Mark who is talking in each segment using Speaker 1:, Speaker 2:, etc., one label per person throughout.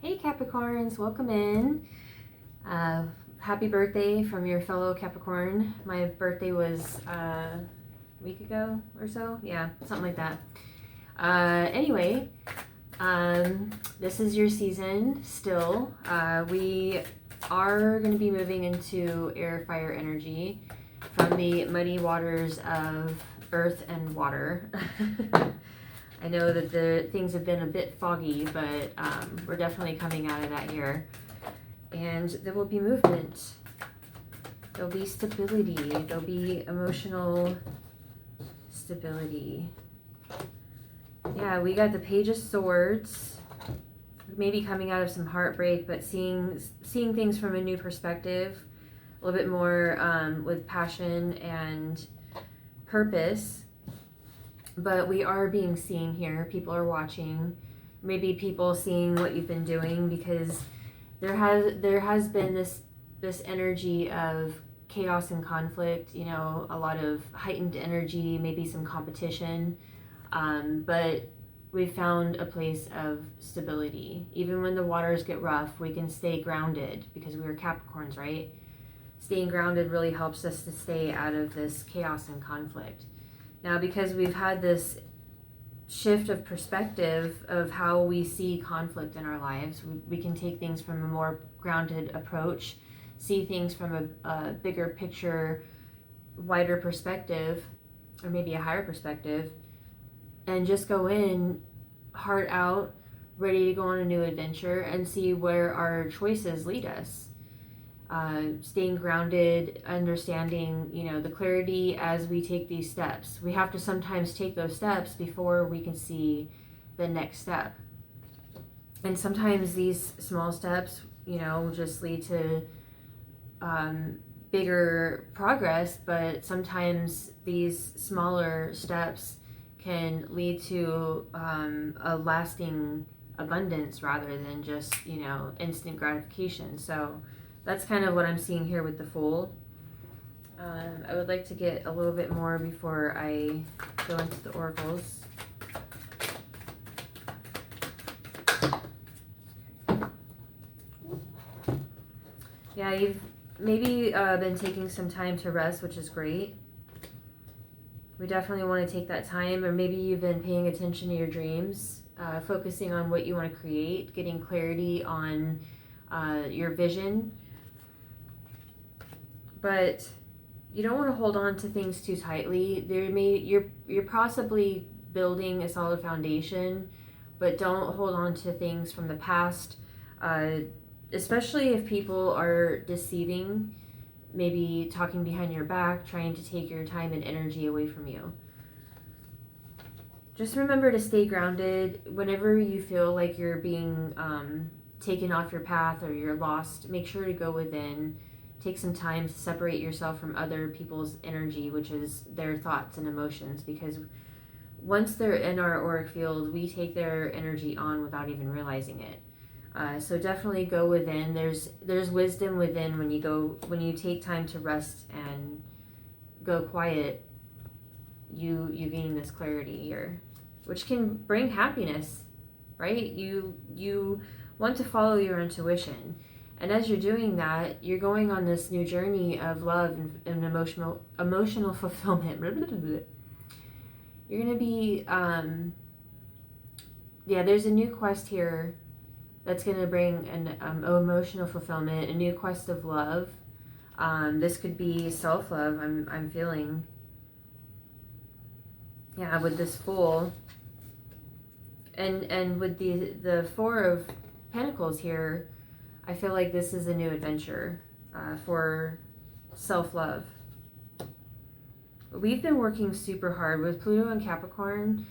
Speaker 1: Hey Capricorns, welcome in. Happy birthday from your fellow Capricorn. My birthday was a week ago or so. Yeah, something like that. Anyway, this is your season still. We are going to be moving into air fire energy from the muddy waters of earth and water. I know that the things have been a bit foggy, but we're definitely coming out of that here. And there will be movement. There'll be stability. There'll be emotional stability. Yeah, we got the Page of Swords. Maybe coming out of some heartbreak, but seeing things from a new perspective, a little bit more with passion and purpose. But we are being seen here. People are watching. Maybe people seeing what you've been doing, because there has been this energy of chaos and conflict. You know, a lot of heightened energy, maybe some competition. But we found a place of stability. Even when the waters get rough, we can stay grounded because we are Capricorns, right? Staying grounded really helps us to stay out of this chaos and conflict. Now, because we've had this shift of perspective of how we see conflict in our lives, we can take things from a more grounded approach, see things from a bigger picture, wider perspective, or maybe a higher perspective, and just go in, heart out, ready to go on a new adventure and see where our choices lead us. Staying grounded, understanding, the clarity as we take these steps. We have to sometimes take those steps before we can see the next step. And sometimes these small steps, just lead to bigger progress, but sometimes these smaller steps can lead to a lasting abundance rather than just, instant gratification. So that's kind of what I'm seeing here with the Fool. I would like to get a little bit more before I go into the oracles. Yeah, you've maybe been taking some time to rest, which is great. We definitely want to take that time, or maybe you've been paying attention to your dreams, focusing on what you want to create, getting clarity on your vision. But you don't want to hold on to things too tightly. You're possibly building a solid foundation, but don't hold on to things from the past, especially if people are deceiving, maybe talking behind your back, trying to take your time and energy away from you. Just remember to stay grounded. Whenever you feel like you're being taken off your path or you're lost, make sure to go within. Take some time to separate yourself from other people's energy, which is their thoughts and emotions, because once they're in our auric field, we take their energy on without even realizing it. So definitely go within. There's wisdom within when you take time to rest and go quiet. You gain this clarity here, which can bring happiness, right? You want to follow your intuition. And as you're doing that, you're going on this new journey of love and emotional fulfillment. You're going to be, there's a new quest here that's going to bring an emotional fulfillment, a new quest of love. This could be self-love, I'm feeling. Yeah, with this Fool. And with the Four of Pentacles here, I feel like this is a new adventure for self-love. We've been working super hard with Pluto and Capricorn.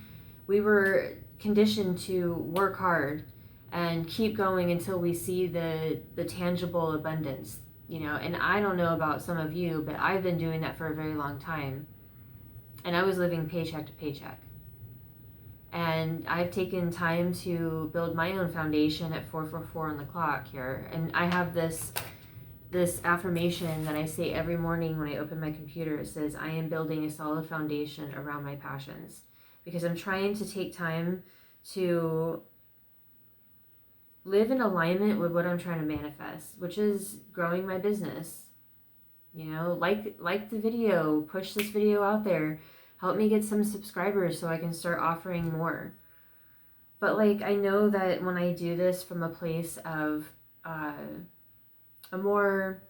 Speaker 1: We were conditioned to work hard and keep going until we see the tangible abundance, and I don't know about some of you, but I've been doing that for a very long time. And I was living paycheck to paycheck. And I've taken time to build my own foundation at 444 on the clock here. And I have this affirmation that I say every morning when I open my computer. It says, I am building a solid foundation around my passions. Because I'm trying to take time to live in alignment with what I'm trying to manifest, which is growing my business. You know, like the video, push this video out there, help me get some subscribers so I can start offering more. But like, I know that when I do this from a place of a more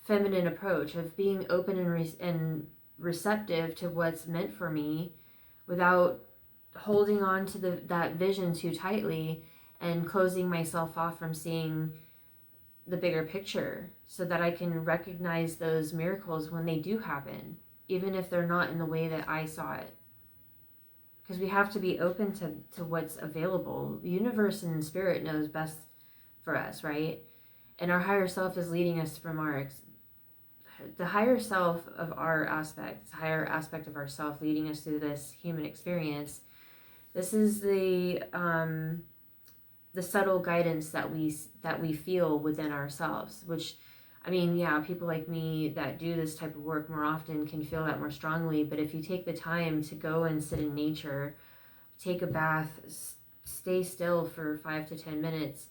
Speaker 1: feminine approach, of being open and receptive to what's meant for me, without holding on to that vision too tightly and closing myself off from seeing the bigger picture, so that I can recognize those miracles when they do happen, even if they're not in the way that I saw it. Because we have to be open to what's available. The universe and spirit knows best for us, right? And our higher self is leading us from the higher self of our aspect, higher aspect of ourself, leading us through this human experience. This is the subtle guidance that we feel within ourselves, which, I mean, yeah, people like me that do this type of work more often can feel that more strongly. But if you take the time to go and sit in nature, take a bath, stay still for 5 to 10 minutes,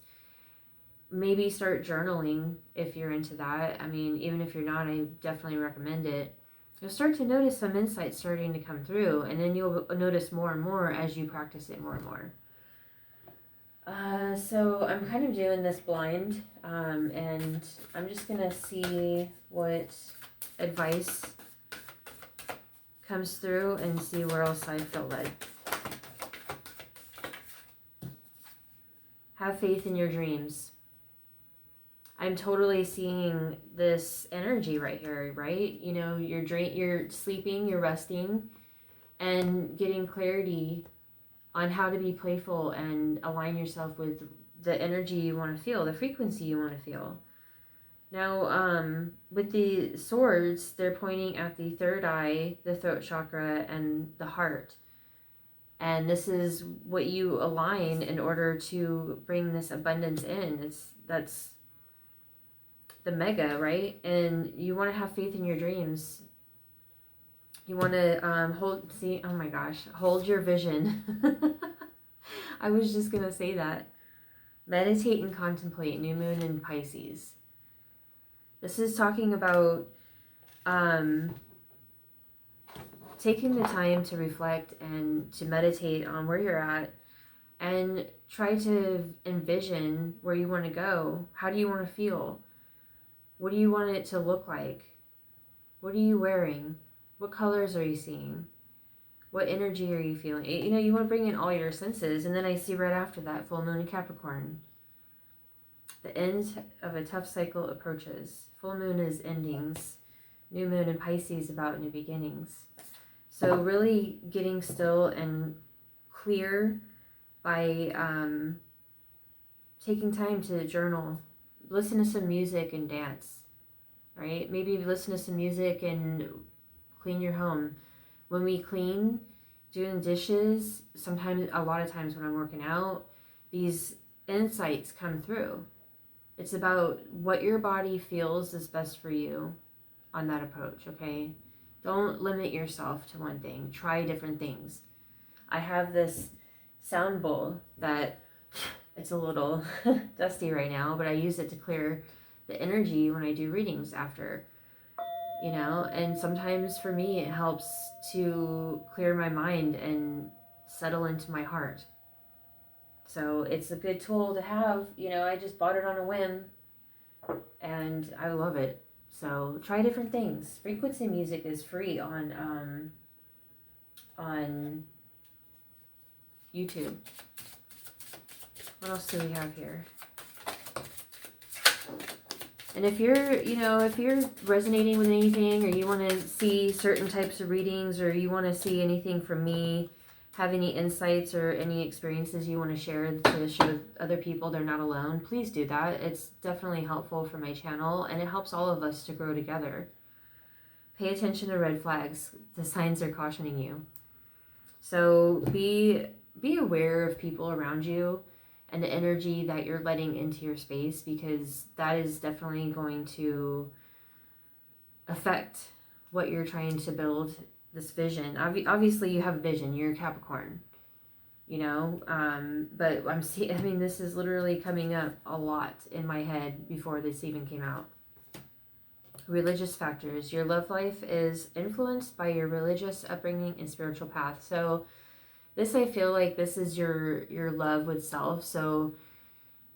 Speaker 1: maybe start journaling if you're into that. I mean, even if you're not, I definitely recommend it. You'll start to notice some insights starting to come through, and then you'll notice more and more as you practice it more and more. So I'm kind of doing this blind, and I'm just gonna see what advice comes through and see where else I feel led. Have faith in your dreams. I'm totally seeing this energy right here, right? You know, you're sleeping, you're resting, and getting clarity on how to be playful and align yourself with the energy you want to feel, the frequency you want to feel. Now, with the swords, they're pointing at the third eye, the throat chakra, and the heart. And this is what you align in order to bring this abundance in. That's the mega, right? And you want to have faith in your dreams. You want to hold your vision. I was just going to say that. Meditate and contemplate, new moon in Pisces. This is talking about taking the time to reflect and to meditate on where you're at, and try to envision where you want to go. How do you want to feel? What do you want it to look like? What are you wearing? What colors are you seeing? What energy are you feeling? You know, you want to bring in all your senses. And then I see right after that, full moon in Capricorn. The end of a tough cycle approaches. Full moon is endings. New moon in Pisces about new beginnings. So really getting still and clear by taking time to journal. Listen to some music and dance, right? Maybe listen to some music and clean your home. When we clean, doing dishes, a lot of times when I'm working out, these insights come through. It's about what your body feels is best for you on that approach, okay? Don't limit yourself to one thing. Try different things. I have this sound bowl that it's a little dusty right now, but I use it to clear the energy when I do readings after. You know, and sometimes for me it helps to clear my mind and settle into my heart. So it's a good tool to have. You know, I just bought it on a whim and I love it. So try different things. Frequency music is free on YouTube. What else do we have here? And if you're resonating with anything, or you want to see certain types of readings, or you want to see anything from me, have any insights or any experiences you want to share with other people they're not alone, please do that. It's definitely helpful for my channel, and it helps all of us to grow together. Pay attention to red flags. The signs are cautioning you. So be aware of people around you and the energy that you're letting into your space, because that is definitely going to affect what you're trying to build, this vision. Obviously you have vision, you're a Capricorn. you know. But I'm seeing, I mean, this is literally coming up a lot in my head before this even came out. Religious factors. Your love life is influenced by your religious upbringing and spiritual path. So this, I feel like this is your love with self. So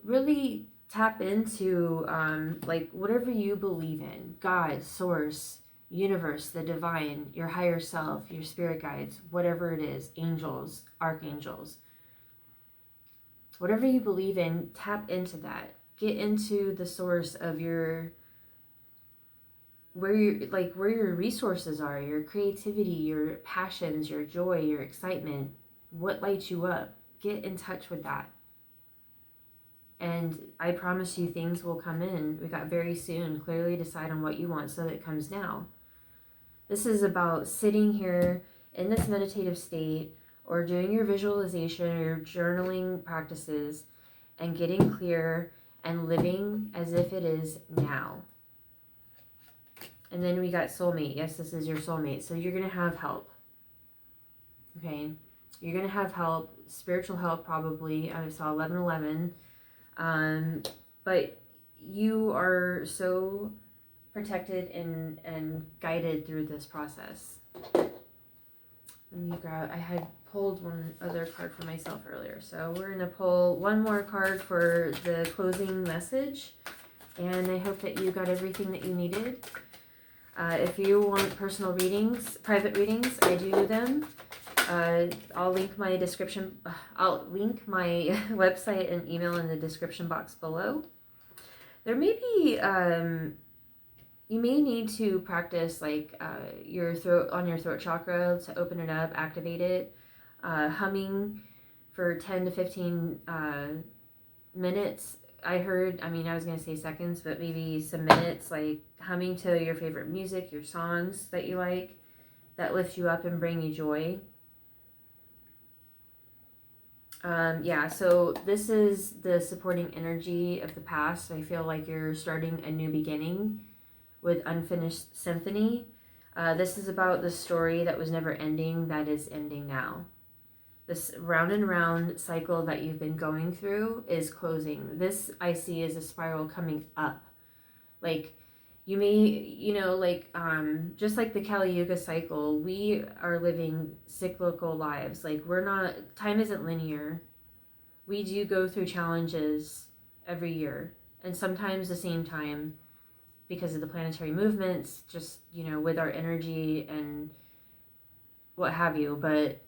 Speaker 1: really tap into like whatever you believe in, God, source, universe, the divine, your higher self, your spirit guides, whatever it is, angels, archangels, whatever you believe in, tap into that. Get into the source of your, where your resources are, your creativity, your passions, your joy, your excitement, what lights you up. Get in touch with that. And I promise you things will come in. We got very soon. Clearly decide on what you want so that it comes now. This is about sitting here in this meditative state or doing your visualization or your journaling practices and getting clear and living as if it is now. And then we got soulmate. Yes, this is your soulmate. So you're going to have help. Okay? You're going to have help, spiritual help probably. I saw 1111. But you are so protected and guided through this process. Let me grab, I had pulled one other card for myself earlier. So we're going to pull one more card for the closing message. And I hope that you got everything that you needed. If you want personal readings, private readings, I do them. I'll link my description. I'll link my website and email in the description box below. There may be, you may need to practice like your throat chakra to open it up, activate it. Humming for 10 to 15 minutes. I was going to say seconds, but maybe some minutes, like humming to your favorite music, your songs that you like, that lift you up and bring you joy. So this is the supporting energy of the past. I feel like you're starting a new beginning with Unfinished Symphony. This is about the story that was never ending, that is ending now. This round and round cycle that you've been going through is closing. This I see as a spiral coming up. Like you may, just like the Kali Yuga cycle, we are living cyclical lives. Like time isn't linear. We do go through challenges every year, and sometimes the same time because of the planetary movements, just, with our energy and what have you. But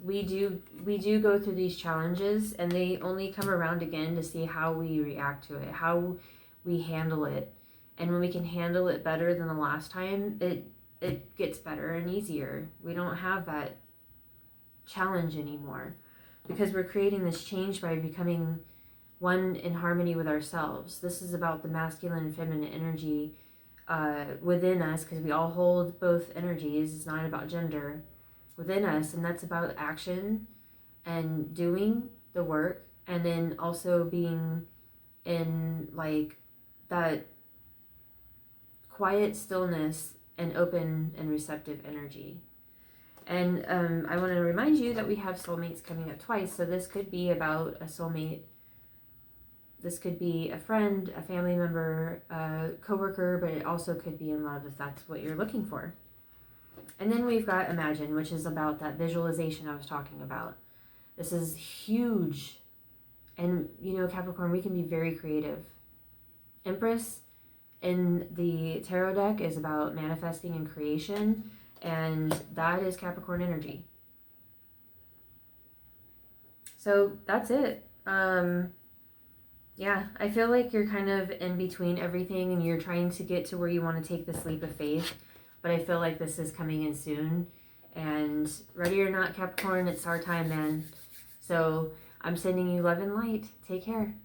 Speaker 1: we do go through these challenges, and they only come around again to see how we react to it, how we handle it. And when we can handle it better than the last time, it gets better and easier. We don't have that challenge anymore because we're creating this change by becoming one in harmony with ourselves. This is about the masculine and feminine energy within us, because we all hold both energies. It's not about gender within us, and that's about action and doing the work, and then also being in like that quiet stillness and open and receptive energy. And I want to remind you that we have soulmates coming up twice. So this could be about a soulmate. This could be a friend, a family member, a coworker, but it also could be in love if that's what you're looking for. And then we've got Imagine, which is about that visualization I was talking about. This is huge. And, Capricorn, we can be very creative. Empress in the tarot deck is about manifesting and creation, and that is Capricorn energy. So that's it. I feel like you're kind of in between everything, and you're trying to get to where you want to take this leap of faith. But I feel like this is coming in soon. And ready or not, Capricorn, it's our time, man. So I'm sending you love and light. Take care.